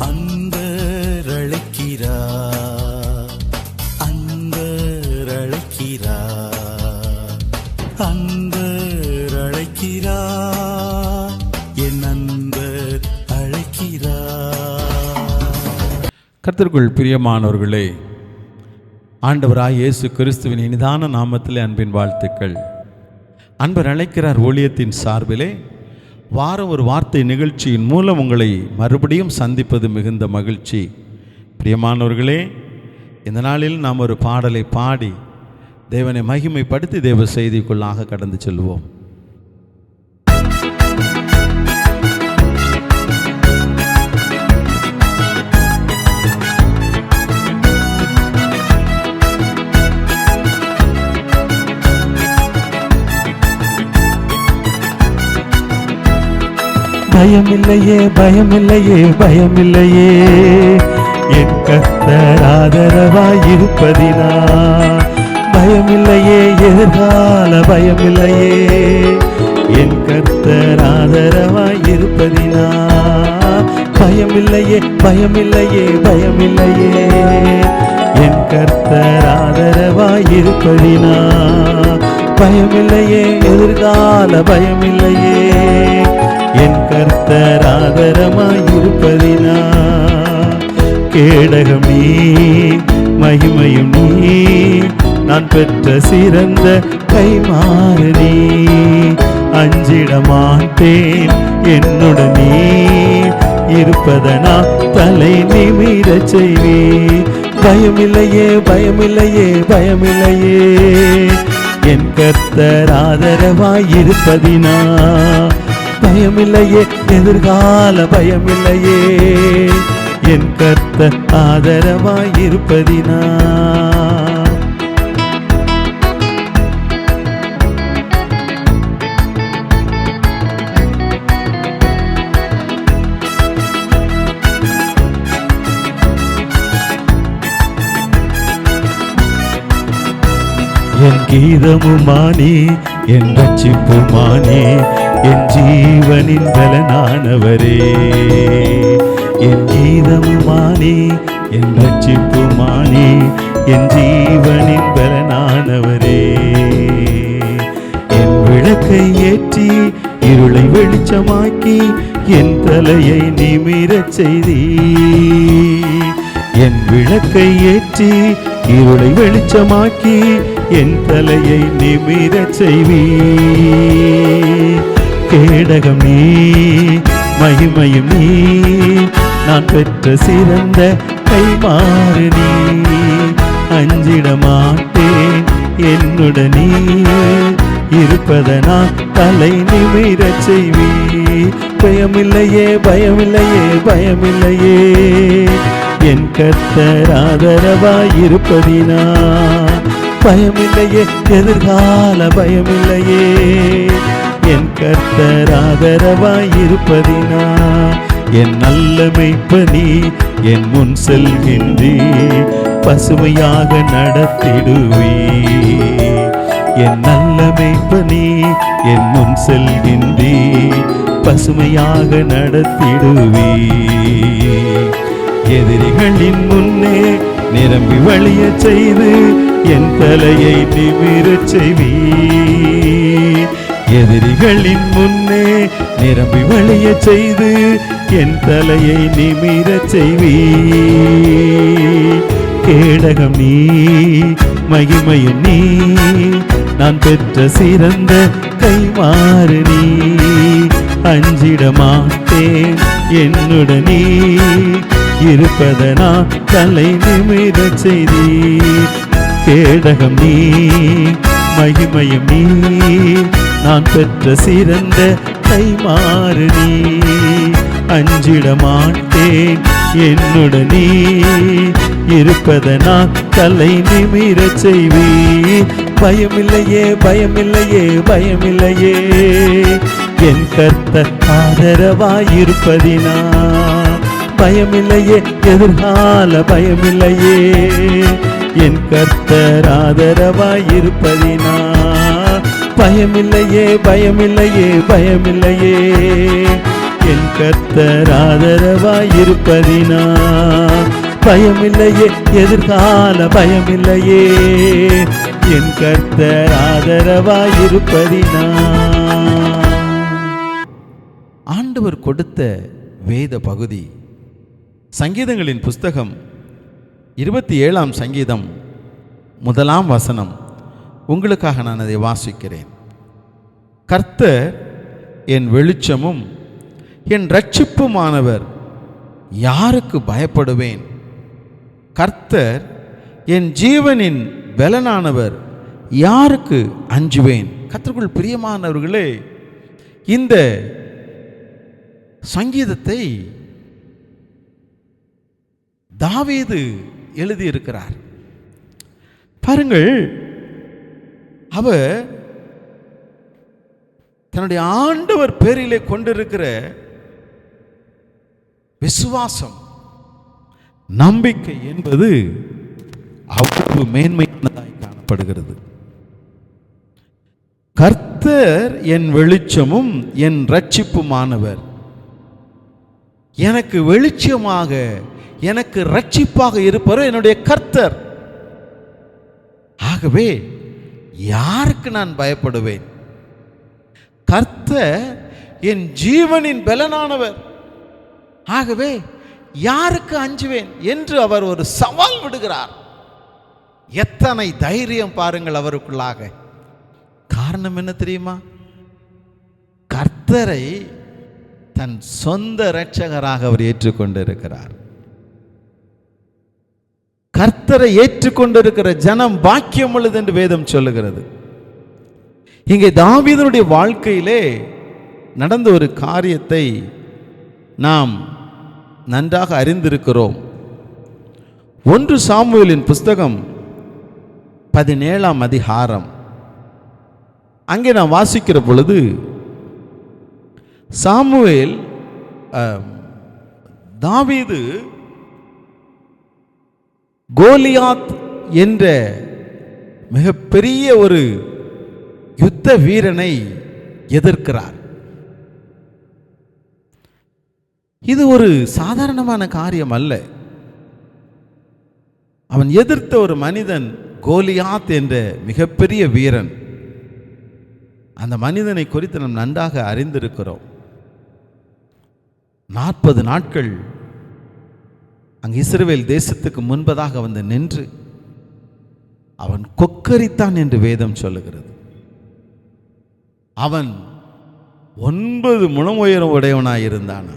அன்பர் அழைக்கிறார், அன்பர் அழைக்கிறார், அன்பர் அழைக்கிறார், என் அன்பர் அழைக்கிறார். கர்த்தருக்குள் பிரியமானவர்களே, ஆண்டவராய் இயேசு கிறிஸ்துவின் இனிதான நாமத்திலே அன்பின் வாழ்த்துக்கள். அன்பர் அழைக்கிறார் ஊழியத்தின் சார்பிலே வாரம் ஒரு வார்த்தை நிகழ்ச்சியின் மூலம் உங்களை மறுபடியும் சந்திப்பது மிகுந்த மகிழ்ச்சி. பிரியமானவர்களே, இந்த நாளில் நாம் ஒரு பாடலை பாடி தேவனை மகிமைப்படுத்தி தேவ செய்திக்குள்ளாக கடந்து செல்வோம். பயமில்லையே, பயமில்லையே, பயமில்லையே, என் கர்த்தர் ஆதரவாயிருப்பதினா. பயமில்லையே, எதிர்கால பயமில்லையே, என் கர்த்தர் ஆதரவாயிருப்பதினா. பயமில்லையே, பயமில்லையே, பயமில்லையே, என் கர்த்தர் ஆதரவாயிருப்பதினா. பயமில்லையே, எதிர்கால பயமில்லையே, என் கர்த்தர் ஆதரமாயிருப்பதினா. கேடகம் நீ, மகிமையும் நீ, நான் பெற்ற சிறந்த கைமாறு நீ. அஞ்சிட மாட்டேன், என்னுடன் நீ இருப்பதனா தலை நிமிரச் செய்வே. பயமில்லையே, பயமில்லையே, பயமில்லையே, என் கர்த்தர் ஆதரவாயிருப்பதினா. பயமில்லையே, எதிர்கால பயமில்லையே, என் கர்த்தர் ஆதரவாயிருப்பதினா. என் கீதமுமானே, என் ரட்சிப்புமானே, என் ஜீவனின் பலனானவரே. என் கீதமுமானே, என் ரட்சிப்புமானே, என் ஜீவனின் பலனானவரே. என் விளக்கை ஏற்றி இருளை வெளிச்சமாக்கி என் தலையை நிமிரச் செய்தீ. என் விளக்கை ஏற்றி இருளை வெளிச்சமாக்கி என் தலையை நிமிரச் செய்வீ. கேடகம் நீ, மகிமையும் நீ, நான் பெற்ற சிறந்த கைமாறு நீ. அஞ்சிட மாட்டேன், என்னுடன் நீ இருப்பதனா தலை நிமிரச் செய்வீ. பயமில்லையே, பயமில்லையே, பயமில்லையே, என் கர்த்தர் ஆதரவாயிருப்பதினா. பயமில்லையே, எதிர்கால பயமில்லையே, என் கர்த்தர் ஆதரவாயிருப்பதினா. என் நல்ல மேய்ப்பனி, என் முன் செல்கின்றீ, பசுமையாக நடத்திடுவே. என் நல்ல மேய்ப்பனி, என் முன் செல்கின்றீ, பசுமையாக நடத்திடுவே. எதிரிகளின் முன்னே நிரம்பி வழிய செய்து என் தலையை நிமிரச் செய்வீ. எதிரிகளின் முன்னே நிரம்பி வழிய செய்து என் தலையை நிமிரச் செய்வீ. கேடகம் நீ, மகிமையும் நீ, நான் பெற்ற சிறந்த கைமாறு நீ. அஞ்சிட மாட்டேன், என்னுடன் நீ இருப்பதனா தலை நிமிரச் செய்தீ. கேடகம் நீ, மகிமையும் நீ, நான் பெற்ற சிறந்த கைமாறு நீ. அஞ்சிட மாட்டேன், என்னுடன் நீ இருப்பதனா தலை நிமிரச் செய்வீ. பயமில்லையே, பயமில்லையே, பயமில்லையே, என் கர்த்தர் ஆதரவாயிருப்பதினா. பயமில்லையே, எதிர்கால பயமில்லையே, என் கர்த்தர் ஆதரவாயிருப்பதினா. பயமில்லையே, பயமில்லையே, பயமில்லையே, என் கர்த்தர் ஆதரவாயிருப்பதினா பயமில்லையே, எதிர்கால பயமில்லையே, என் கர்த்தர் ஆதரவாயிருப்பதினா. ஆண்டவர் கொடுத்த வேத பகுதி சங்கீதங்களின் புஸ்தகம் 27ஆம் சங்கீதம் 1ஆம் வசனம். உங்களுக்காக நான் அதை வாசிக்கிறேன். கர்த்தர் என் வெளிச்சமும் என் இரட்சிப்புமானவர், யாருக்கு பயப்படுவேன்? கர்த்தர் என் ஜீவனின் பலனானவர், யாருக்கு அஞ்சுவேன்? கர்த்தருக்குள் பிரியமானவர்களே, இந்த சங்கீதத்தை தாவீது எழுதியிருக்கிறார். பாருங்கள், அவர் தன்னுடைய ஆண்டவர் பேரிலே கொண்டிருக்கிற விசுவாசம், நம்பிக்கை என்பது அவ்வளவு மேன்மையானதாய் காணப்படுகிறது. கர்த்தர் என் வெளிச்சமும் என் இரட்சிப்புமானவர், எனக்கு வெளிச்சமாக எனக்கு இரட்சிப்பாக இருப்பவர் என்னுடைய கர்த்தர். ஆகவே யாருக்கு நான் பயப்படுவேன்? கர்த்தர் என் ஜீவனின் பலனானவர், ஆகவே யாருக்கு அஞ்சுவேன் என்று அவர் ஒரு சவால் விடுகிறார். எத்தனை தைரியம் பாருங்கள் அவருக்குள்ளாக. காரணம் என்ன தெரியுமா? கர்த்தரை தன் சொந்த இரட்சகராக அவர் ஏற்றுக்கொண்டிருக்கிறார். கர்த்தரை ஏற்றுக்கொண்டிருக்கிற ஜனம் பாக்கியம் உள்ளது என்று வேதம் சொல்லுகிறது. இங்கே தாவீதுடைய வாழ்க்கையிலே நடந்த ஒரு காரியத்தை நாம் நன்றாக அறிந்திருக்கிறோம். 1 சாமுவேலின் புஸ்தகம் 17ஆம் அதிகாரம். அங்கே நாம் வாசிக்கிற பொழுது, சாமுவேல் தாவீது கோலியாத் என்ற மிகப்பெரிய ஒரு யுத்த வீரனை எதிர்க்கிறார். இது ஒரு சாதாரணமான காரியம் அல்ல. அவன் எதிர்த்த ஒரு மனிதன் கோலியாத் என்ற மிகப்பெரிய வீரன். அந்த மனிதனை குறித்து நாம் நன்றாக அறிந்திருக்கிறோம். 40 நாட்கள் அங்கு இஸ்ரவேல் தேசத்துக்கு முன்பதாக வந்து நின்று அவன் கொக்கரித்தான் என்று வேதம் சொல்லுகிறது. அவன் 9 முழம் உயரம் உடையவனாயிருந்தான்.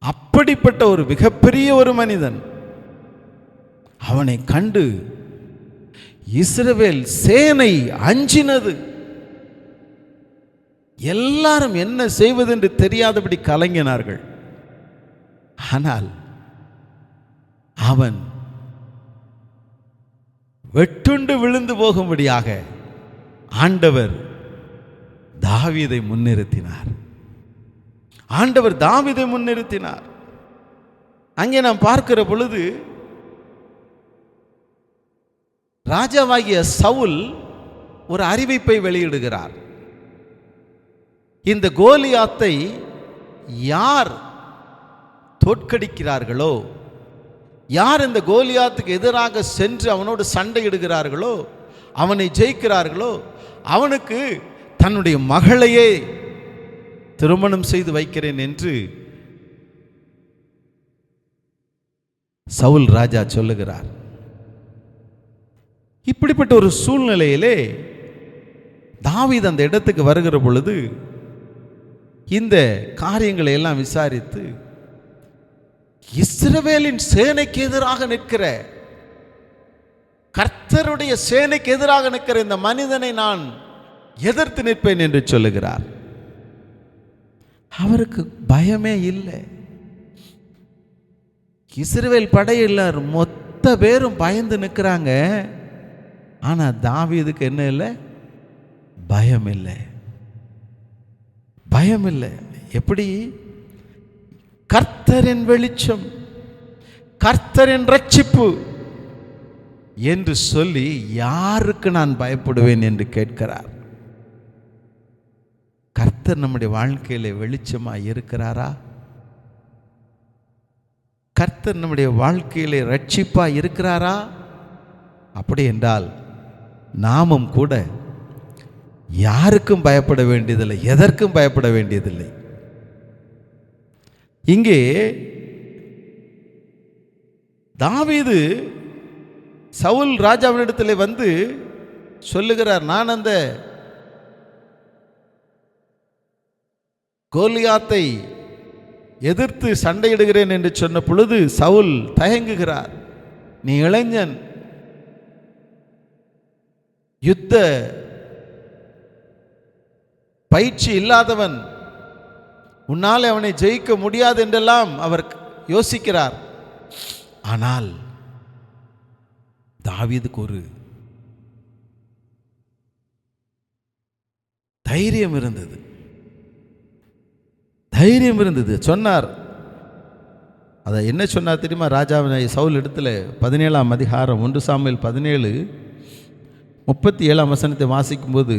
அப்படிப்பட்ட ஒரு மிகப்பெரிய ஒரு மனிதன். அவனை கண்டு இஸ்ரவேல் சேனை அஞ்சினது. எல்லாரும் என்ன செய்வதென்று தெரியாதபடி கலங்கினார்கள். ஆனால் அவன் வெட்டுண்டு விழுந்து போகும்படியாக ஆண்டவர் தாவீதை முன்னிறுத்தினார். ஆண்டவர் தாவீதை முன்னிறுத்தினார். அங்கே நாம் பார்க்கிற பொழுது, ராஜாவாகிய சவுல் ஒரு அறிவிப்பை வெளியிடுகிறார். இந்த கோலியாத்தை யார் தோற்கடிக்கிறார்களோ, யார் இந்த கோலியாத்துக்கு எதிராக சென்று அவனோடு சண்டையிடுகிறார்களோ, அவனை ஜெயிக்கிறார்களோ, அவனுக்கு தன்னுடைய மகளையே திருமணம் செய்து வைக்கிறேன் என்று சவுல் ராஜா சொல்லுகிறார். இப்படிப்பட்ட ஒரு சூழ்நிலையிலே தாவீது அந்த இடத்துக்கு வருகிற பொழுது இந்த காரியங்களை எல்லாம் விசாரித்து, இஸ்ரவேலின் சேனைக்கு எதிராக நிற்கிற, கர்த்தருடைய சேனைக்கு எதிராக நிற்கிற இந்த மனிதனை நான் எதிர்த்து நிற்பேன் என்று சொல்லுகிறார். அவருக்கு பயமே இல்லை. இஸ்ரவேல் படையில் மொத்த பேரும் பயந்து நிற்கிறாங்க. ஆனா தாவீதுக்கு என்ன இல்லை? பயம் இல்லை. பயம் இல்லை. எப்படி? கர்த்தரின் வெளிச்சம், கர்த்தரின் இரட்சிப்பு என்று சொல்லி யாருக்கு நான் பயப்படுவேன் என்று கேட்கிறார். கர்த்தர் கர்த்தர் நம்முடைய வாழ்க்கையில வெளிச்சமாக இருக்கிறாரா? கர்த்தர் நம்முடைய வாழ்க்கையிலே ரட்சிப்பாக இருக்கிறாரா? அப்படி என்றால் நாமும் கூட யாருக்கும் பயப்பட வேண்டியதில்லை, எதற்கும் பயப்பட வேண்டியதில்லை. இங்கே தாவீது சவுல் ராஜாவினிடத்தில் வந்து சொல்லுகிறார், நான் அந்த கோலியாத்தை எதிர்த்து சண்டையிடுகிறேன் என்று சொன்ன பொழுது சவுல் தயங்குகிறார். நீ இளைஞன், யுத்த பயிற்சி இல்லாதவன், உன்னால் அவனை ஜெயிக்க முடியாது என்றெல்லாம் அவர் யோசிக்கிறார். ஆனால் தாவீதுக்கு ஒரு தைரியம் இருந்தது, சொன்னார். அதை என்ன சொன்னார் தெரியுமா? ராஜாவினை சவுல் இடத்துல 17ஆம் அதிகாரம் 1 சாமுவேல் 17:37 வாசிக்கும்போது,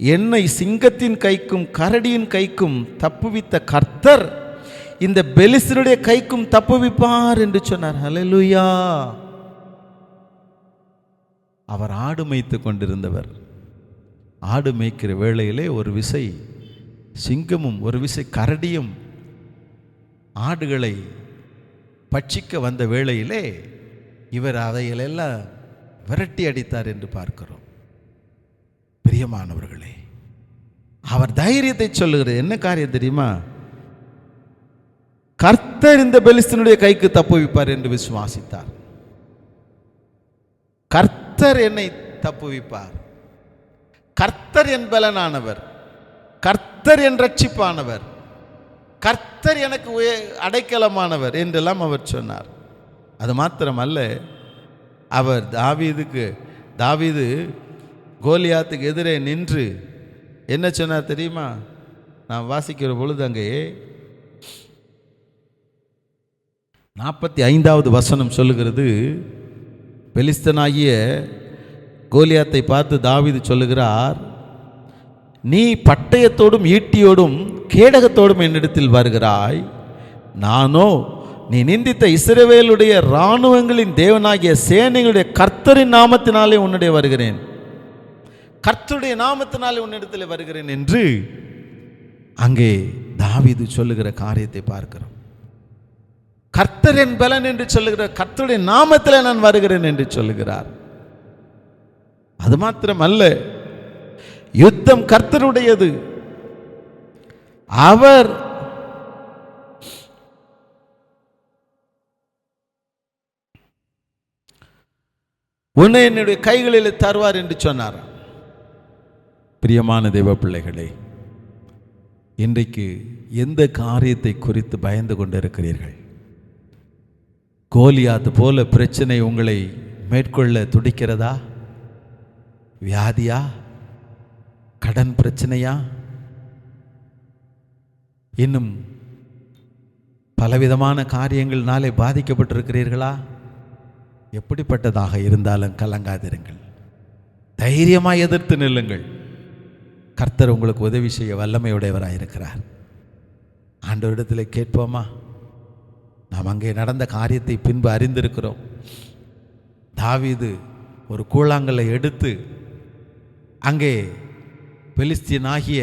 என்னை சிங்கத்தின் கைக்கும் கரடியின் கைக்கும் தப்புவித்த கர்த்தர் இந்த பெலிஸ்தருடைய கைக்கும் தப்புவிப்பார் என்று சொன்னார். ஹல்லேலூயா! அவர் ஆடு மேய்த்து கொண்டிருந்தவர். ஆடு மேய்க்கிற வேளையிலே ஒரு விசை சிங்கமும் ஒரு விசை கரடியும் ஆடுகளை பட்சிக்க வந்த வேளையிலே இவர் அதையெல்லாம் விரட்டி அடித்தார் என்று பார்க்கிறோம். பிரியமானவர்களே, அவர் தைரியத்தை சொல்லுகிறது. என்ன காரியம் தெரியுமா? கர்த்தர் இந்த பெலிஸ்தனுடைய கைக்கு தப்புவிப்பார் என்று விசுவாசித்தார். கர்த்தர் என்னை தப்புவிப்பார், கர்த்தர் என் பலனானவர், கர்த்தர் என் ரட்சிப்பானவர், கர்த்தர் எனக்கு அடைக்கலமானவர் என்றெல்லாம் அவர் சொன்னார். அது மாத்திரமல்ல, அவர் தாவீது கோலியாத்துக்கு எதிரே நின்று என்ன சொன்னார் தெரியுமா? நான் வாசிக்கிற பொழுது அங்கே 45வது வசனம் சொல்லுகிறது, பெலிஸ்தனாகிய கோலியாத்தை பார்த்து தாவீது சொல்லுகிறார், நீ பட்டயத்தோடும் ஈட்டியோடும் கேடகத்தோடும் என்னிடத்தில் வருகிறாய், நானோ நீ நிந்தித்த இஸ்ரவேலுடைய இராணுவங்களின் தேவனாகிய சேனைகளுடைய கர்த்தரின் நாமத்தினாலே உன்னுடைய வருகிறேன், கர்த்தருடைய நாமத்தினாலே உன்னிடத்தில் வருகிறேன் என்று அங்கே தாவீது சொல்லுகிற காரியத்தை பார்க்கிறோம். கர்த்தர் என் பலன் என்று சொல்லுகிற கர்த்தருடைய நாமத்தில் நான் வருகிறேன் என்று சொல்லுகிறார். அது மாத்திரமல்ல, யுத்தம் கர்த்தருடையது. அவர் உன்னை என்னுடைய கைகளில் தருவார் என்று சொன்னார். பிரியமான தேவ பிள்ளைகளே, இன்றைக்கு எந்த காரியத்தை குறித்து பயந்து கொண்டிருக்கிறீர்கள்? கோலியாத்து போல பிரச்சனை உங்களை மேற்கொள்ள துடிக்கிறதா? வியாதியா? கடன் பிரச்சனையா? இன்னும் பலவிதமான காரியங்கள்னாலே பாதிக்கப்பட்டிருக்கிறீர்களா? எப்படிப்பட்டதாக இருந்தாலும் கலங்காதிருங்கள், தைரியமாக எதிர்த்து நில்லுங்கள். கர்த்தர் உங்களுக்கு உதவி செய்ய வல்லமையுடையவராக இருக்கிறார். ஆண்டவரிடத்தில் கேட்போமா? நாம் அங்கே நடந்த காரியத்தை பின்பு அறிந்திருக்கிறோம். தாவீது ஒரு கூழாங்கல்லை எடுத்து அங்கே பெலிஸ்தீனாகிய